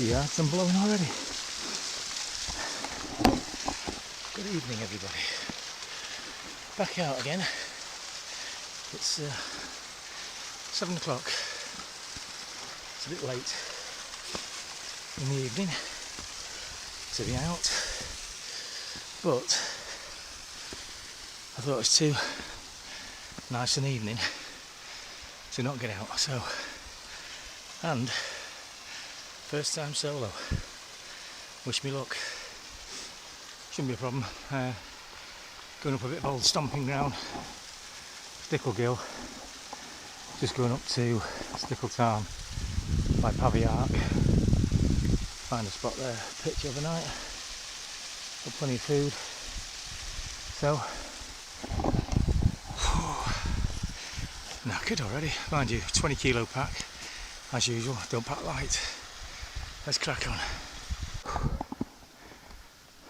50 yards and blowing already. Good evening, everybody. Back out again. It's 7 o'clock. It's a bit late in the evening to be out, but I thought it was too nice an evening to not get out. So, and first time solo. Wish me luck. Shouldn't be a problem. Going up a bit of old stomping ground, Stickle Gill. Just going up to Stickle Tarn by Paviark. Find a spot there, pitch overnight. Got plenty of food. So, knackered already. Mind you, 20 kilo pack. As usual, don't pack light. Let's crack on.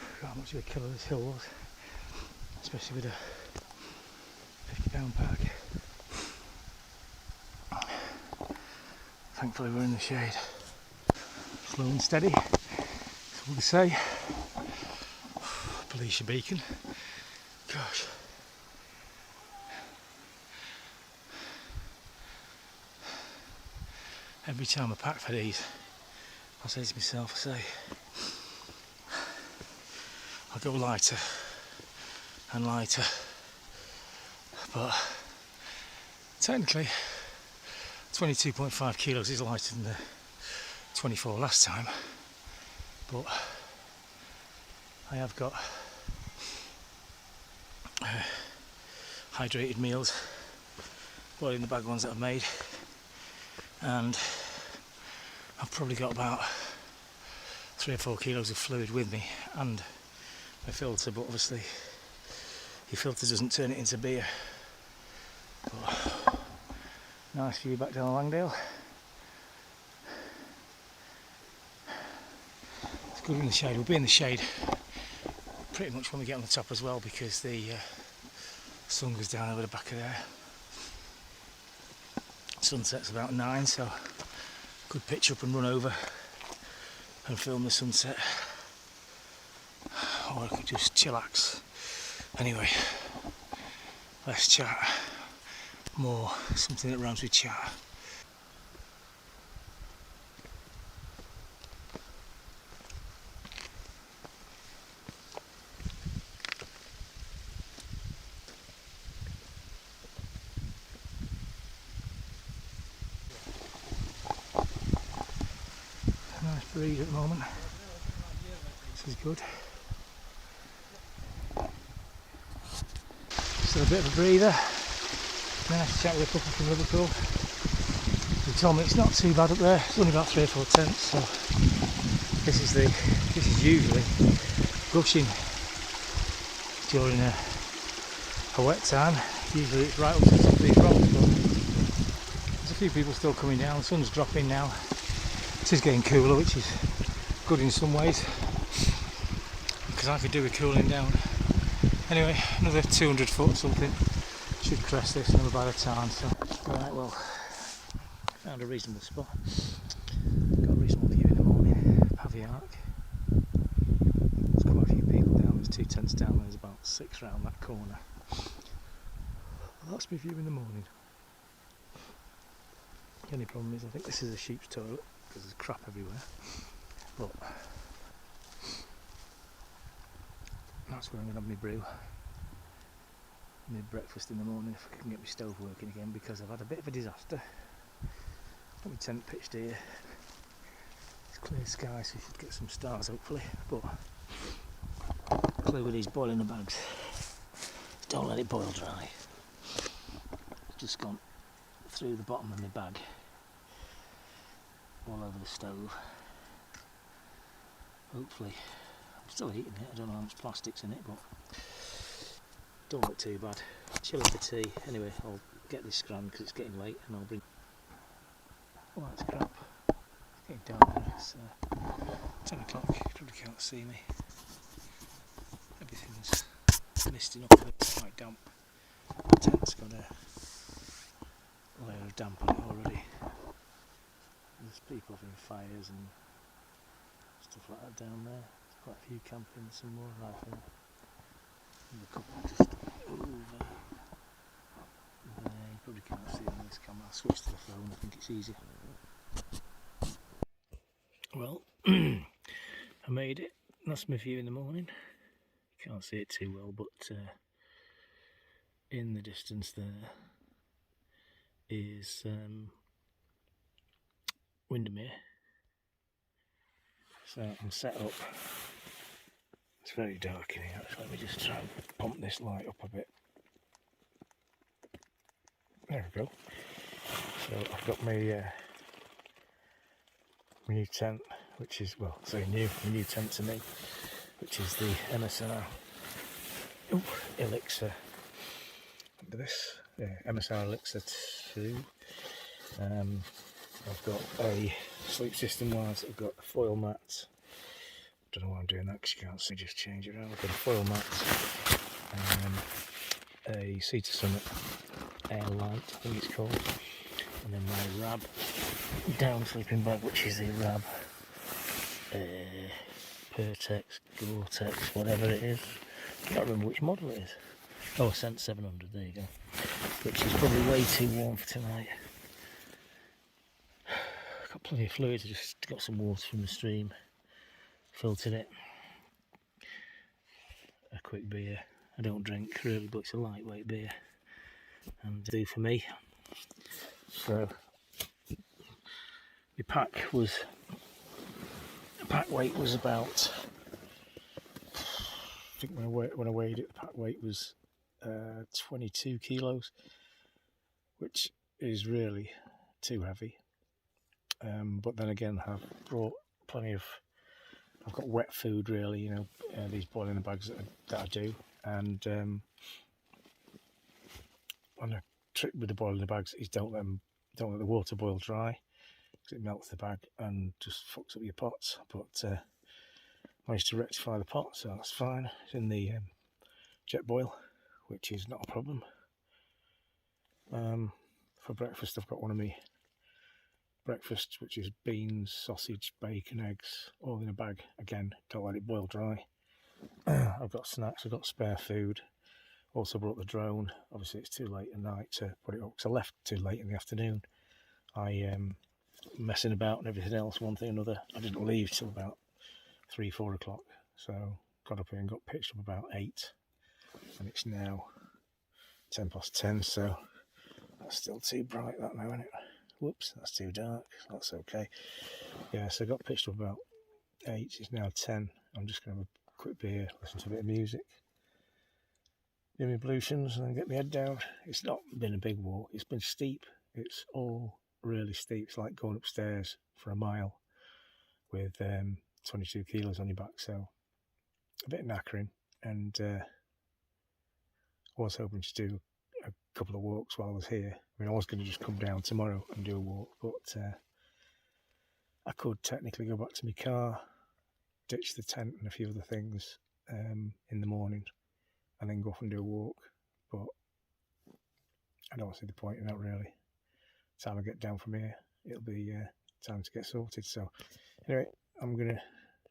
Forgot how much of a killer this hill was. Especially with a 50-pound pack. Thankfully we're in the shade. Slow and steady, that's what we say. Policia beacon. Gosh. Every time I pack for these, I say to myself, I'll go lighter and lighter. But technically 22.5 kilos is lighter than the 24 last time, but I have got hydrated meals, boiling the bag ones that I've made, and I've probably got about 3 or 4 kilos of fluid with me and my filter, but obviously your filter doesn't turn it into beer. But nice view back down Langdale. It's good in the shade. We'll be in the shade pretty much when we get on the top as well, because the sun goes down over the back of there. Sunset's about 9, so good pitch up and run over and film the sunset. Or I could just chillax. Anyway, less chat, more something that rhymes with chat. Nice breeze at the moment. This is good. Still a bit of a breather. Nice chat with a couple from Liverpool. They told me it's not too bad up there. It's only about 3 or 4 tenths. So this is usually gushing during a wet time. Usually it's right up to the top of these rocks, but there's a few people still coming down. The sun's dropping now. It is getting cooler, which is good in some ways, because I could do with cooling down. Anyway, another 200 foot something should crest this, another by the Tarn. So, right, well, found a reasonable spot. Got a reasonable view in the morning. Paviark. There's quite a few people down. There's 2 tents down. There's about 6 round that corner. Well, that's my view in the morning. The only problem is I think this is a sheep's toilet because there's crap everywhere. But that's where I'm going to have my brew, my breakfast in the morning, if I can get my stove working again, because I've had a bit of a disaster. Got my tent pitched here. It's clear sky, so you should get some stars hopefully, but clear with these boiling the bags. Don't let it boil dry. It's just gone through the bottom of my bag, all over the stove. Hopefully, I'm still eating it, I don't know how much plastic's in it, but don't look too bad. Chilling for tea. Anyway, I'll get this scran because it's getting late, and I'll bring... Oh, that's crap. It's getting dark now. It's 10 o'clock, you probably can't see me. Everything's misting up, it's quite damp. The tent's got a layer of damp on it already. There's people having fires and stuff like that down there. There's quite a few camping, some more rifle. And a couple just over there. You probably can't see on this camera. I'll switch to the phone, I think it's easier. Well, I made it. That's my view in the morning. You can't see it too well, but in the distance there is Windermere. So I'm set up. It's very dark in here. Let me just try and pump this light up a bit. There we go. So I've got my new tent, which is, well, say new, my new tent to me, which is the MSR Elixir. Under this, yeah, MSR Elixir 2. I've got a sleep system wise. I've got a foil mat. Don't know why I'm doing that because you can't see. Just change it around. I've got a foil mat, a Sea to Summit Air Light, I think it's called, and then my Rab down sleeping bag, which is the Rab Pertex, Gore-Tex, whatever it is. I can't remember which model it is. Oh, Ascent 700. There you go. Which is probably way too warm for tonight. Got plenty of fluid. I just got some water from the stream, filtered it. A quick beer. I don't drink really, but it's a lightweight beer, and do for me. So the pack weight was about, I think when I weighed it, the pack weight was 22 kilos, which is really too heavy. But then again, I've brought plenty of, I've got wet food really, you know, these boiling the bags that I do, and on a trick with the boiling the bags is don't let the water boil dry, because it melts the bag and just fucks up your pots. But managed to rectify the pot, so that's fine. It's in the jet boil, which is not a problem. For breakfast, I've got one of my breakfast, which is beans, sausage, bacon, eggs, all in a bag. Again, don't let it boil dry. I've got snacks, I've got spare food. Also brought the drone. Obviously it's too late at night to put it up, because I left too late in the afternoon. I messing about and everything else, one thing or another. I didn't leave till about 3-4 o'clock, so got up here and got pitched up about 8, and it's now 10 past 10, so that's still too bright that now, isn't it? Whoops, that's too dark. That's okay. Yeah, so I got pitched up about 8. It's now 10. I'm just going to have a quick beer, listen to a bit of music, do my ablutions, and then get my head down. It's not been a big walk. It's been steep. It's all really steep. It's like going upstairs for a mile with 22 kilos on your back. So a bit knackering. And I was hoping to do a couple of walks while I was here. I mean, I was going to just come down tomorrow and do a walk, but I could technically go back to my car, ditch the tent and a few other things in the morning, and then go off and do a walk. But I don't see the point in that really. Time I get down from here, it'll be time to get sorted. So anyway, I'm going to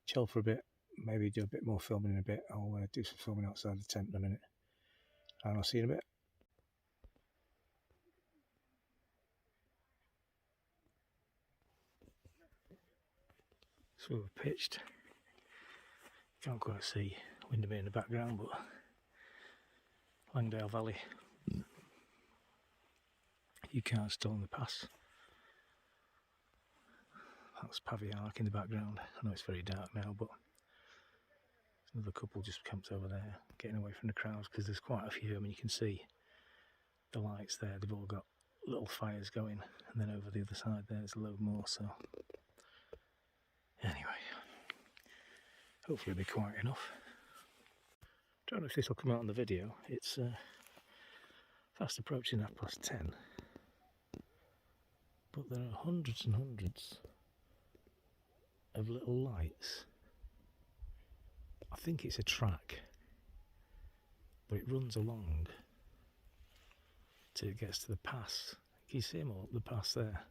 chill for a bit, maybe do a bit more filming in a bit. I'll do some filming outside the tent in a minute, and I'll see you in a bit. So we're pitched. Can't quite see Windermere in the background, but Langdale Valley. You can't still in the pass. That's Pavey Ark in the background. I know it's very dark now, but another couple just camped over there, getting away from the crowds, because there's quite a few. I mean, you can see the lights there. They've all got little fires going, and then over the other side there's a load more. So anyway, hopefully it'll be quiet enough. Don't know if this will come out on the video. It's fast approaching 10:30, but there are hundreds and hundreds of little lights. I think it's a track, but it runs along till it gets to the pass. Can you see them all up the pass there?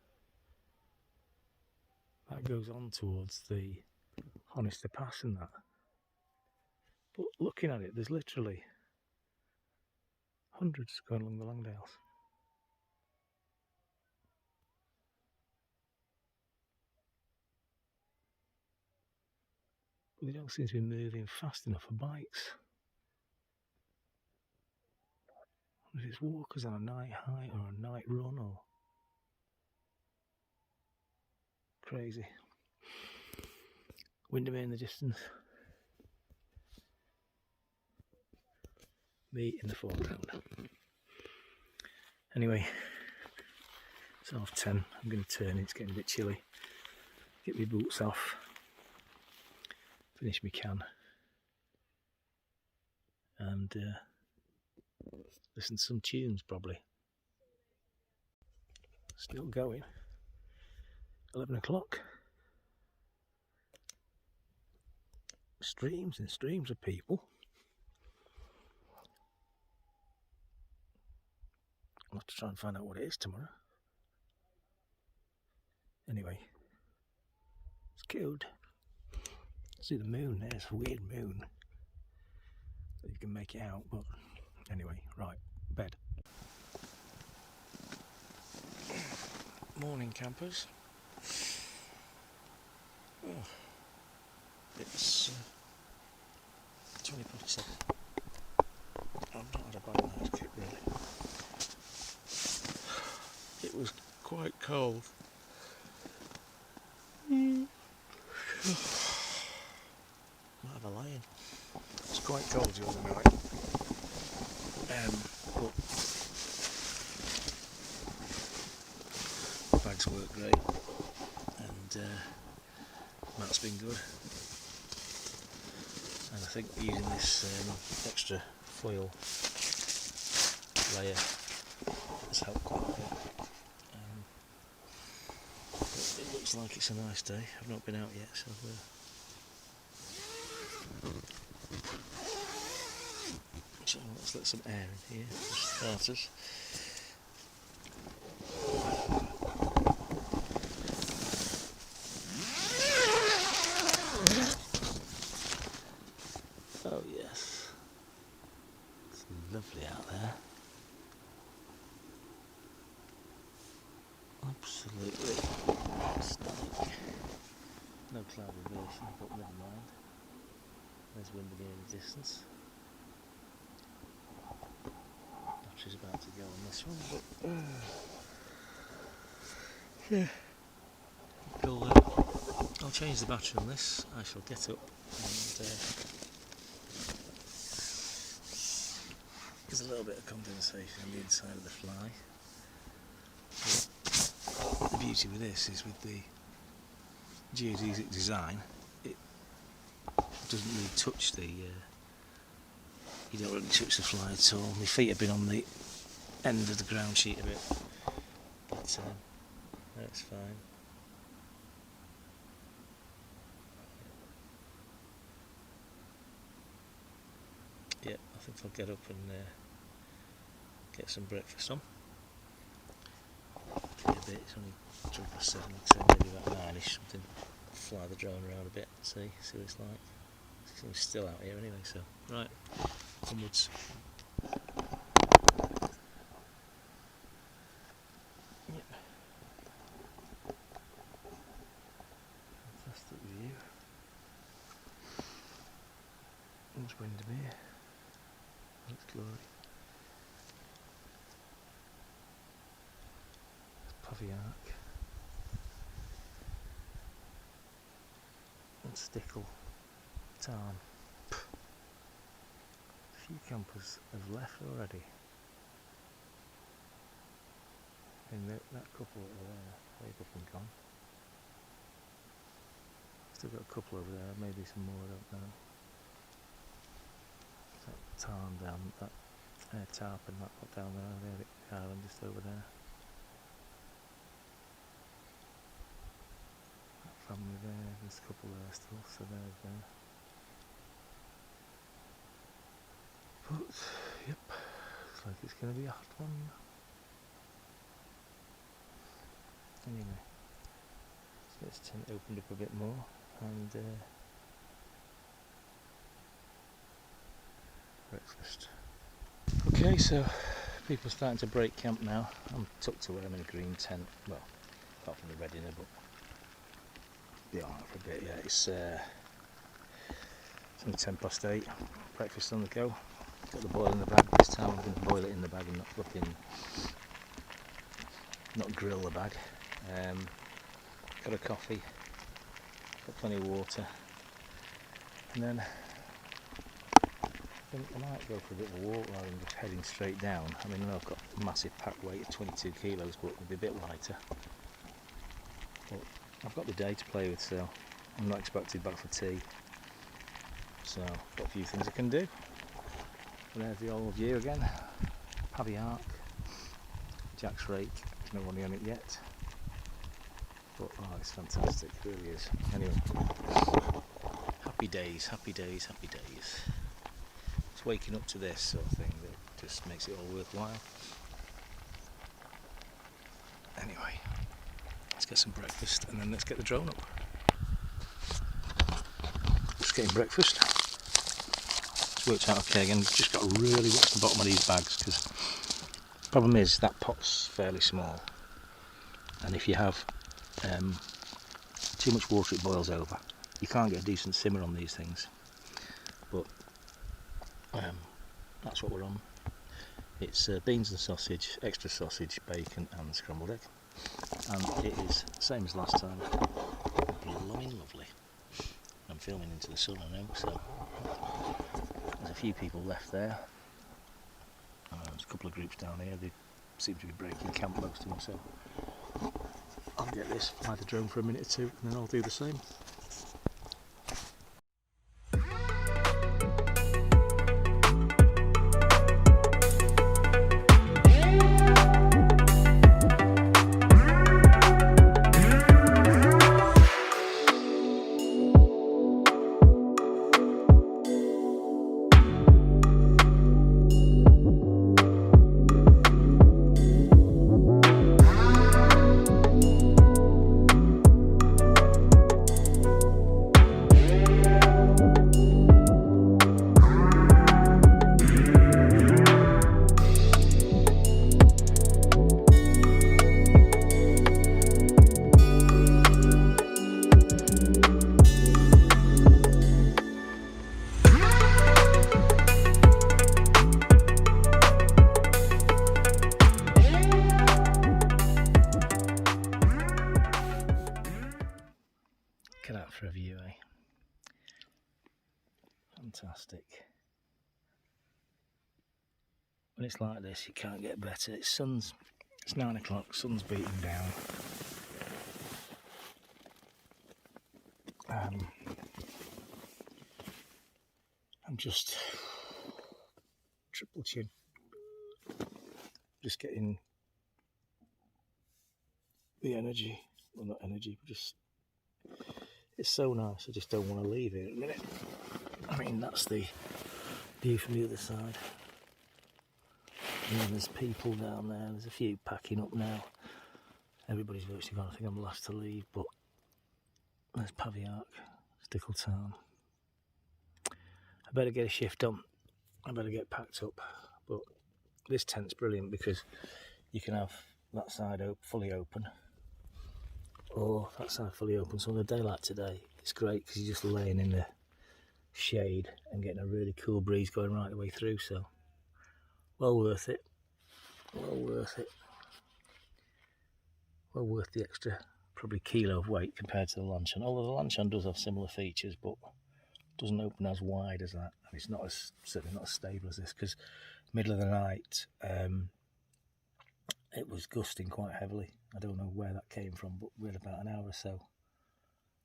That goes on towards the honest to pass and that. But looking at it, there's literally hundreds going along the Langdales. But they don't seem to be moving fast enough for bikes. Whether it's walkers on a night hike or a night run or crazy. Windermere in the distance. Me in the foreground. Anyway, it's 10:30. I'm going to turn. It's getting a bit chilly. Get my boots off. Finish my can. And listen to some tunes probably. Still going. 11 o'clock. Streams and streams of people. I'll have to try and find out what it is tomorrow. Anyway, it's cute. See the moon, there's a weird moon. You can make it out, but anyway, right, bed. Morning campers. Oh, it's 7:20. I've not had a bad night's sleep really. It was quite cold. Might have a lion. It's quite cold the other night. But bags work great, and Matt's been good. And I think using this extra foil layer has helped quite a bit. It looks like it's a nice day. I've not been out yet, so let's let some air in here for starters. Oh yes, it's lovely out there. Absolutely stunning. No cloud reversion, but never mind. There's Windermere in the distance. Battery's about to go on this one, but yeah. I'll change the battery on this. I shall get up and there's a little bit of condensation on the inside of the fly. But the beauty with this is with the geodesic design, it doesn't really touch the you don't really touch the fly at all. My feet have been on the end of the ground sheet a bit, but that's fine. Yeah, I think I'll get up and get some breakfast on. A bit, it's only 7:20, so maybe about 9ish, something. Fly the drone around a bit, see what it's like. It's still out here anyway, so right, onwards. Yep. Fantastic view. There's Windermere. That's glory. Paviark. And Stickle Tarn. A few campers have left already. And that couple over there, they've up and gone. Still got a couple over there, maybe some more, I don't know. That tarn down, that tarpon, that one down there, the island just over there. That family there, there's a couple there still, so there's there. But, yep, looks like it's going to be a hot one. Anyway, so let's turn it opened up a bit more and Okay, so people are starting to break camp now. I'm tucked away, I'm in a green tent. Well, apart from the red inner, but be alright for a bit. Yeah, it's only 8:10. Breakfast on the go. Got the boil in the bag this time. I'm going to boil it in the bag and not grill the bag. Got a coffee, got plenty of water, and then I think I might go for a bit of a walk rather than just heading straight down. I mean, I've got a massive pack weight of 22 kilos, but it'll be a bit lighter. But I've got the day to play with, so I'm not expected back for tea. So I've got a few things I can do. And there's the old view again. Pavy Ark, Jack's rake. There's no money on it yet. But oh, it's fantastic, it really is. Anyway, happy days, happy days, happy days. It's waking up to this sort of thing that just makes it all worthwhile. Anyway, let's get some breakfast and then let's get the drone up. Just getting breakfast. It's worked out okay again. Just got to really watch the bottom of these bags because the problem is that pot's fairly small, and if you have too much water, it boils over. You can't get a decent simmer on these things, but that's what we're on. It's beans and sausage, extra sausage, bacon and scrambled egg, and it is the same as last time. Blooming lovely. I'm filming into the sun, I know, so there's a few people left there. There's a couple of groups down here. They seem to be breaking camp most of them, so I'll get this, fly the drone for a minute or two, and then I'll do the same. Get out for a view, eh? Fantastic. When it's like this, you can't get better. It's 9 o'clock, sun's beating down. I'm just triple chin. Just getting the energy. Well, not energy, but just it's so nice. I just don't want to leave it at the minute. I mean, that's the view from the other side. And then there's people down there. There's a few packing up now. Everybody's virtually gone. I think I'm the last to leave, but there's Pavy Ark, Stickle Tarn. I better get a shift on. I better get packed up. But this tent's brilliant because you can have that side fully open, or that side fully open. So on a day like today, it's great because you're just laying in the shade and getting a really cool breeze going right the way through. So well worth it. Well worth it. Well worth the extra probably kilo of weight compared to the Lanchon. Although the Lanchon does have similar features, but doesn't open as wide as that, and it's not as certainly not as stable as this because middle of the night it was gusting quite heavily. I don't know where that came from, but we had about an hour or so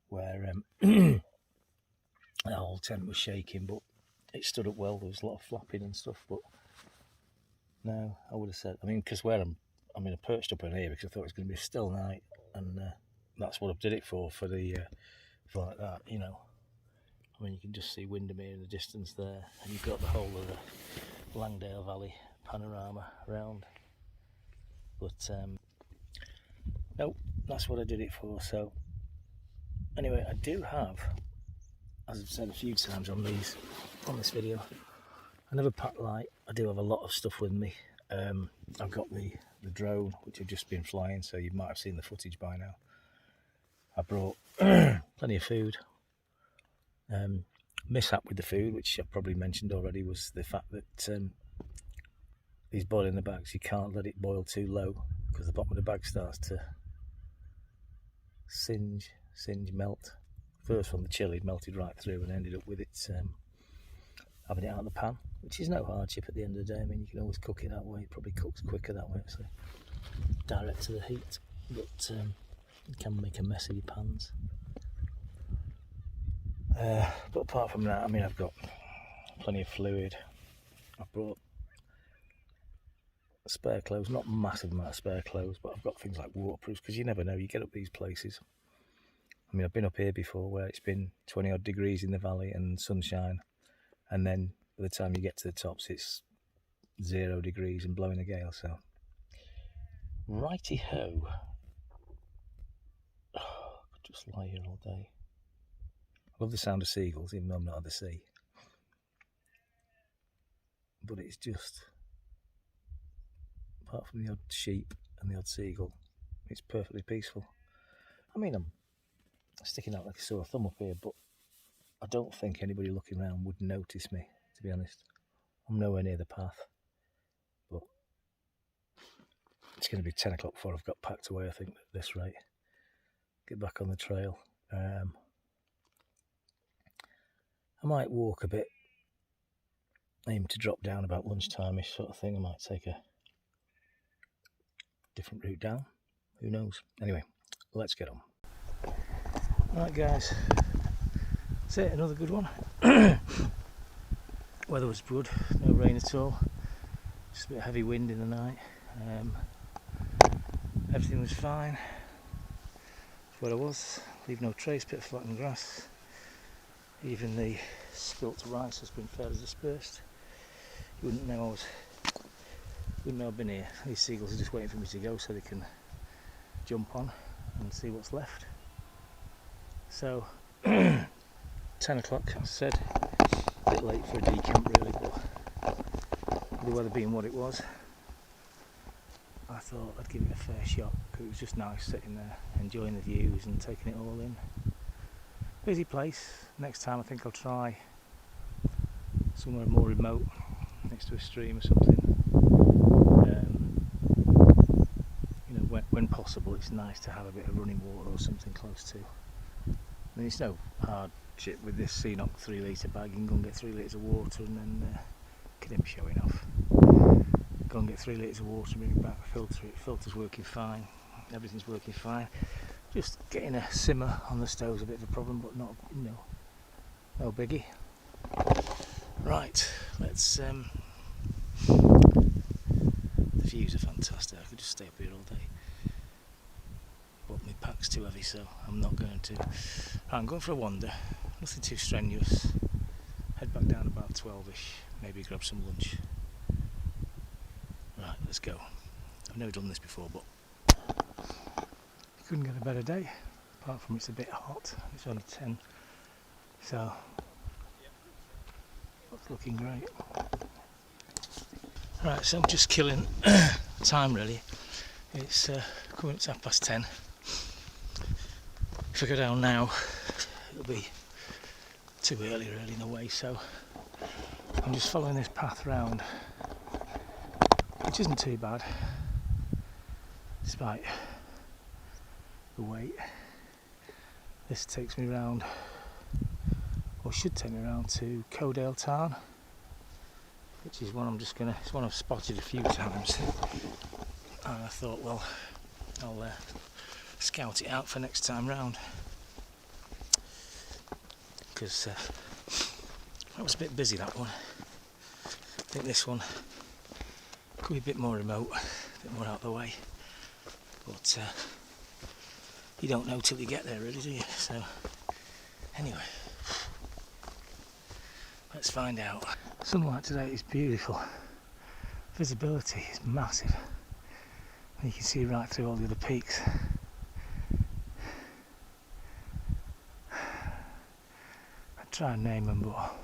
where the whole tent was shaking, but it stood up well. There was a lot of flapping and stuff, but no, I would have said, I mean, because where I perched up in here because I thought it was going to be a still night, and that's what I did it for the for like that, you know. I mean, you can just see Windermere in the distance there, and you've got the whole of the Langdale Valley panorama around. But no, that's what I did it for. So anyway, I do have, as I've said a few times on this video, another pack light I do have a lot of stuff with me. I've got the drone, which I've just been flying, so you might have seen the footage by now. I brought plenty of food. Mishap with the food, which I've probably mentioned already, was the fact that these boiling the bags, you can't let it boil too low because the bottom of the bag starts to singe, melt. First one, the chili melted right through and ended up with it having it out of the pan, which is no hardship at the end of the day. I mean, you can always cook it that way. It probably cooks quicker that way, so direct to the heat, but you can make a mess of your pans. But apart from that, I mean, I've got plenty of fluid. I've brought spare clothes, not massive amount of spare clothes, but I've got things like waterproofs, because you never know, you get up these places. I mean, I've been up here before where it's been 20 odd degrees in the valley and sunshine, and then by the time you get to the tops it's 0 degrees and blowing a gale. So righty ho. I could just lie here all day. I love the sound of seagulls, even though I'm not at the sea, but it's just, apart from the odd sheep and the odd seagull, it's perfectly peaceful. I mean, I'm sticking out like a sore thumb up here, but I don't think anybody looking around would notice me, to be honest. I'm nowhere near the path, but it's going to be 10 o'clock before I've got packed away, I think, at this rate. Get back on the trail. I might walk a bit, aim to drop down about lunchtime-ish sort of thing. I might take a different route down, who knows. Anyway, let's get on. Right guys, that's it, another good one. Weather was good, no rain at all, just a bit of heavy wind in the night. Everything was fine. That's where I was, leave no trace, bit of flattened grass. Even the spilt rice has been fairly dispersed. You wouldn't know I've been here. These seagulls are just waiting for me to go so they can jump on and see what's left. So 10 o'clock, as I said, a bit late for a decamp really, but the weather being what it was, I thought I'd give it a fair shot, because it was just nice sitting there enjoying the views and taking it all in. Busy place. Next time I think I'll try somewhere more remote, next to a stream or something. You know, when possible, it's nice to have a bit of running water or something close to. I mean, it's no hardship with this CNOC 3 litre bag. You can go and get 3 litres of water and then look at him showing off. Go and get 3 litres of water and bring it back, filter it. Filter's working fine, everything's working fine. Just getting a simmer on the stove's a bit of a problem, but not, you know, no biggie. Right, let's. The views are fantastic. I could just stay up here all day, but my pack's too heavy, so I'm not going to. Right, I'm going for a wander. Nothing too strenuous. Head back down about 12ish. Maybe grab some lunch. Right, let's go. I've never done this before, but couldn't get a better day, apart from it's a bit hot. It's only 10, so it's looking great. Right, so I'm just killing time really. It's coming up to 10:30. If I go down now, it'll be too early really in a way, so I'm just following this path round, which isn't too bad, despite the wait. This takes me round, or should take me round, to Stickle Tarn, which is one it's one I've spotted a few times, and I thought, well, I'll scout it out for next time round, because that was a bit busy, that one. I think this one could be a bit more remote, a bit more out of the way, but you don't know till you get there really, do you? So anyway, let's find out. Sunlight today is beautiful. Visibility is massive. You can see right through all the other peaks. I'd try and name them, but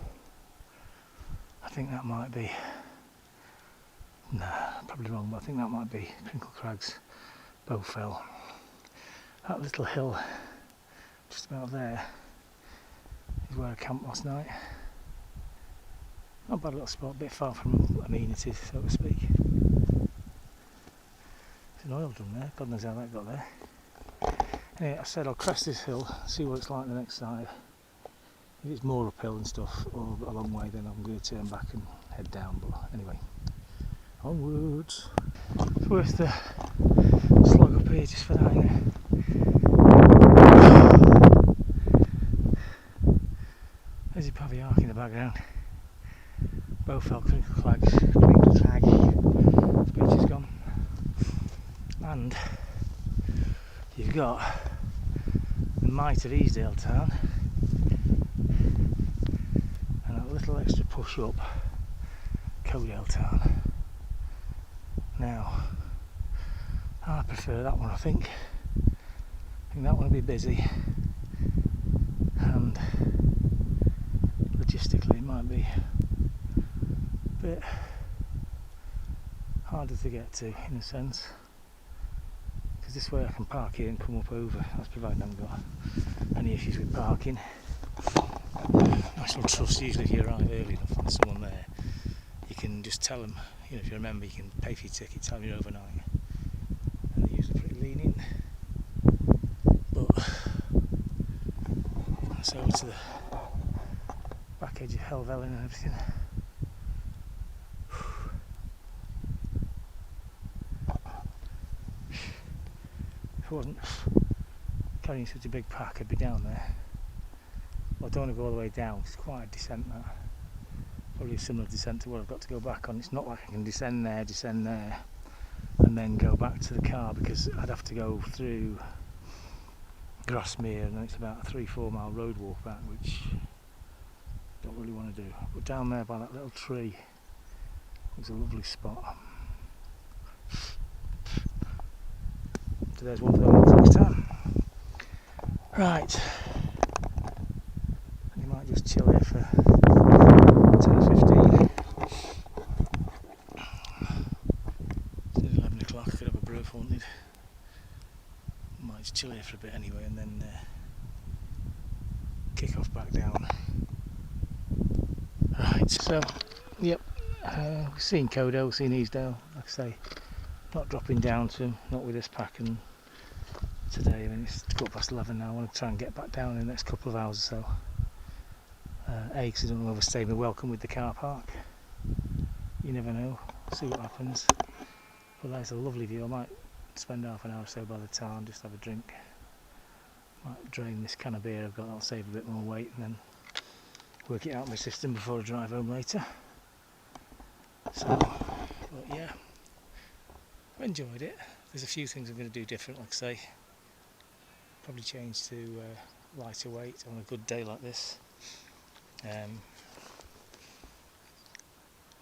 I think that might be Nah, probably wrong, but I think that might be Crinkle Crags, Bowfell. That little hill just about there is where I camped last night. Not a bad little spot, a bit far from amenities, so to speak. There's an oil drum there, God knows how that got there. Anyway, I said I'll crest this hill, see what it's like the next side. If it's more uphill and stuff, or a long way, then I'm going to turn back and head down, but anyway, onwards. It's worth the slog up here just for that, innit? There's your Paviark in the background. Bowfell, Crinkle Crags, Crinkle Crag, the beach is gone. And you've got the might of Stickle Tarn and a little extra push up Stickle Tarn. Now I prefer that one, I think that one will be busy, and logistically it might be a bit harder to get to in a sense, because this way I can park here and come up over, that's provided I haven't got any issues with parking. National Trust, usually if you arrive early enough and there's someone there, you can just tell them, you know, if you remember, you can pay for your ticket, tell them you're overnight, and they're usually pretty lenient. But so over to the back edge of Helvellyn and everything. If I wasn't carrying such a big pack, I'd be down there. Well, I don't want to go all the way down, it's quite a descent that. Probably a similar descent to what I've got to go back on. It's not like I can descend there, and then go back to the car, because I'd have to go through Grasmere, and then it's about a 3-4 mile road walk back, which I don't really want to do. But down there by that little tree was a lovely spot. So there's one for the ones next time. Right. You might just chill here for 10 or 15. It's 11 o'clock, I could have a brew if I wanted. Might just chill here for a bit anyway, and then kick off back down. Right, so, yep, we've seen Codo, we've seen Easdale, like I say, not dropping down to him, not with this pack, and today, I mean, it's 11:15 now, I want to try and get back down in the next couple of hours or so. Because I don't want to overstay my welcome with the car park. You never know, see what happens. But that's a lovely view. I might spend half an hour or so by the Tarn, just have a drink. Might drain this can of beer I've got, that'll save a bit more weight, and then work it out in my system before I drive home later. So, but yeah, I enjoyed it. There's a few things I'm going to do different, like I say. Probably change to lighter weight on a good day like this.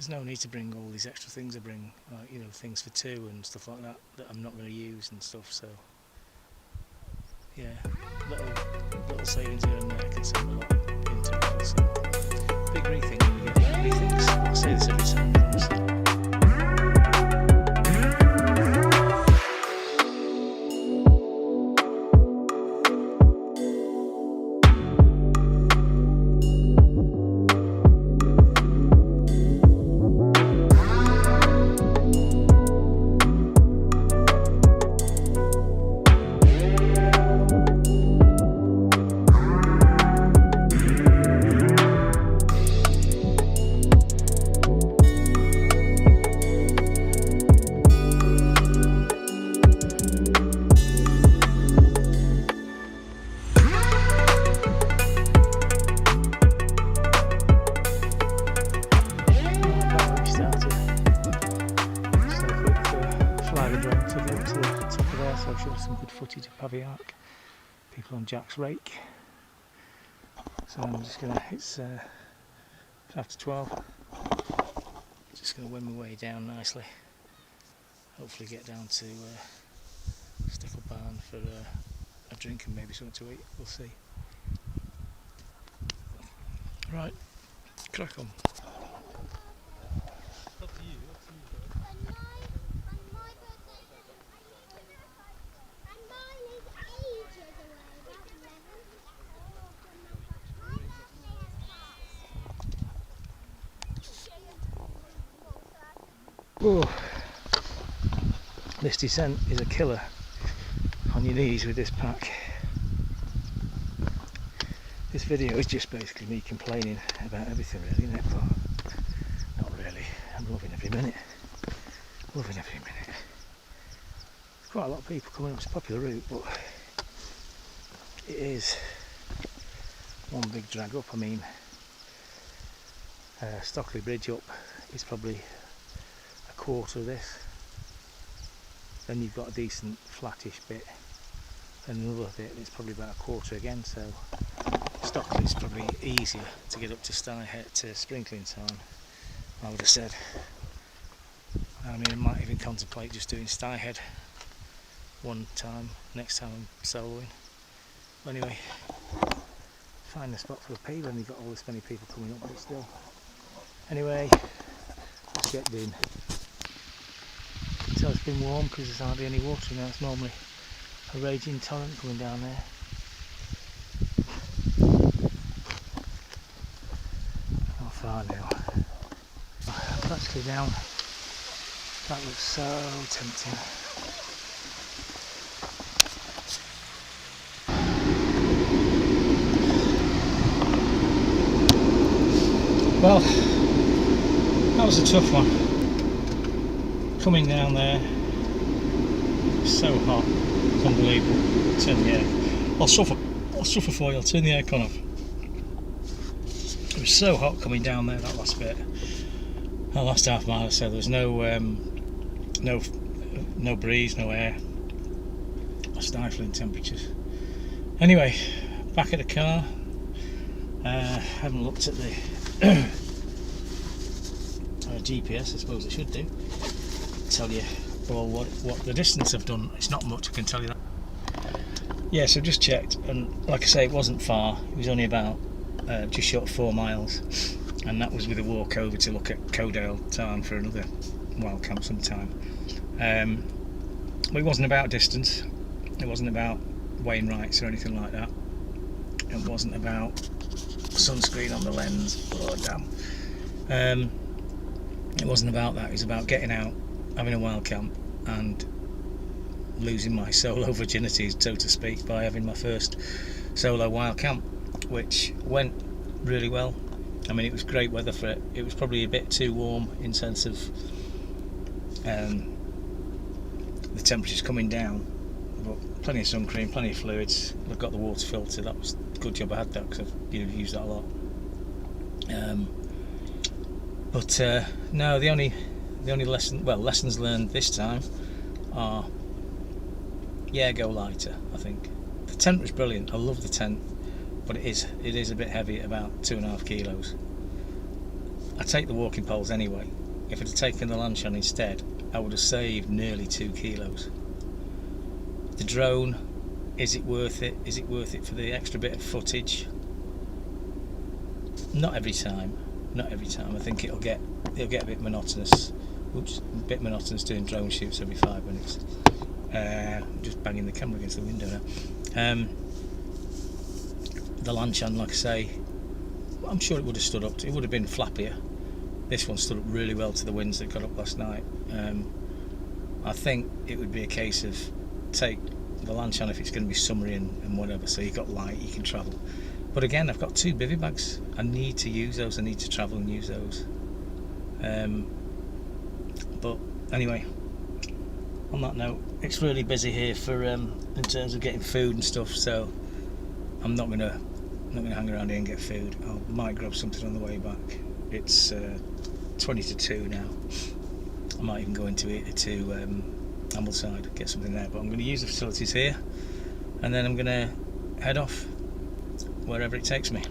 There's no need to bring all these extra things I bring, like, you know, things for two and stuff like that I'm not going to use and stuff, so yeah, little savings here and there can save a lot into it. So big rethink when we get back. Rethinks, I say this every time, honestly. So I'll show some good footage of Paviark, people on Jack's rake. So I'm just going to, it's after 12, just going to win my way down nicely, hopefully get down to Stickle Tarn for a drink and maybe something to eat, we'll see. Right, crack on. Up to you, Oh, this descent is a killer on your knees with this pack. This video is just basically me complaining about everything really, isn't it? But not really. I'm loving every minute. Loving every minute. There's quite a lot of people coming up. It's a popular route, but it is one big drag up. I mean, Stockley Bridge up is probably a quarter of this. Then you've got a decent flattish bit, and another bit it's probably about a quarter again. So Stockley's probably easier to get up to Stickle Tarn, I would have said. I mean, I might even contemplate just doing Styhead one time, next time I'm soloing. But anyway, find a spot for a pee when you've got all this many people coming up, but still. Anyway, let's get in. You can tell it's been warm because there's hardly any water now. It's normally a raging torrent coming down there. Not far now. Practically down. That looks so tempting. Well, that was a tough one. Coming down there, so hot, it's unbelievable. Turn the air. I'll suffer for you. I'll turn the aircon off. It was so hot coming down there, that last bit. That last half mile or so, there was no breeze, no air, stifling temperatures. Anyway, back at the car. Haven't looked at the GPS. I suppose I should do. Tell you all what the distance I've done. It's not much, I can tell you that. Yeah, so just checked, and like I say, it wasn't far. It was only about just short of 4 miles, and that was with a walk over to look at Stickle Tarn for another wild camp sometime. But it wasn't about distance. It wasn't about weighing rights or anything like that. It wasn't about sunscreen on the lens. Oh damn. It wasn't about that. It was about getting out, having a wild camp, and losing my solo virginity, so to speak, by having my first solo wild camp, which went really well. I mean, it was great weather for it. It was probably a bit too warm in sense of the temperatures coming down, but plenty of sun cream, plenty of fluids. I've got the water filter. That was a good job I had that, because I've used that a lot. No, the only lessons learned this time are, yeah, go lighter. I think the tent was brilliant. I love the tent, but it is a bit heavy at about 2.5 kilos. I take the walking poles anyway. If I'd have taken the Lanchon instead, I would have saved nearly 2 kilos. The drone, is it worth it? Is it worth it for the extra bit of footage? Not every time. Not every time. I think it'll get a bit monotonous. Oops, a bit monotonous doing drone shoots every 5 minutes. Just banging the camera against the window now. The Lanchon, like I say, I'm sure it would have stood up. It would have been flappier. This one stood up really well to the winds that got up last night. I think it would be a case of take the Lanchon if it's going to be summery and whatever, so you've got light, you can travel. But again, I've got 2 bivy bags. I need to use those. I need to travel and use those. But anyway, on that note, it's really busy here for in terms of getting food and stuff. So I'm not gonna hang around here and get food. I might grab something on the way back. It's 20 to 2 now. I might even go into Ambleside, get something there. But I'm going to use the facilities here, and then I'm going to head off wherever it takes me.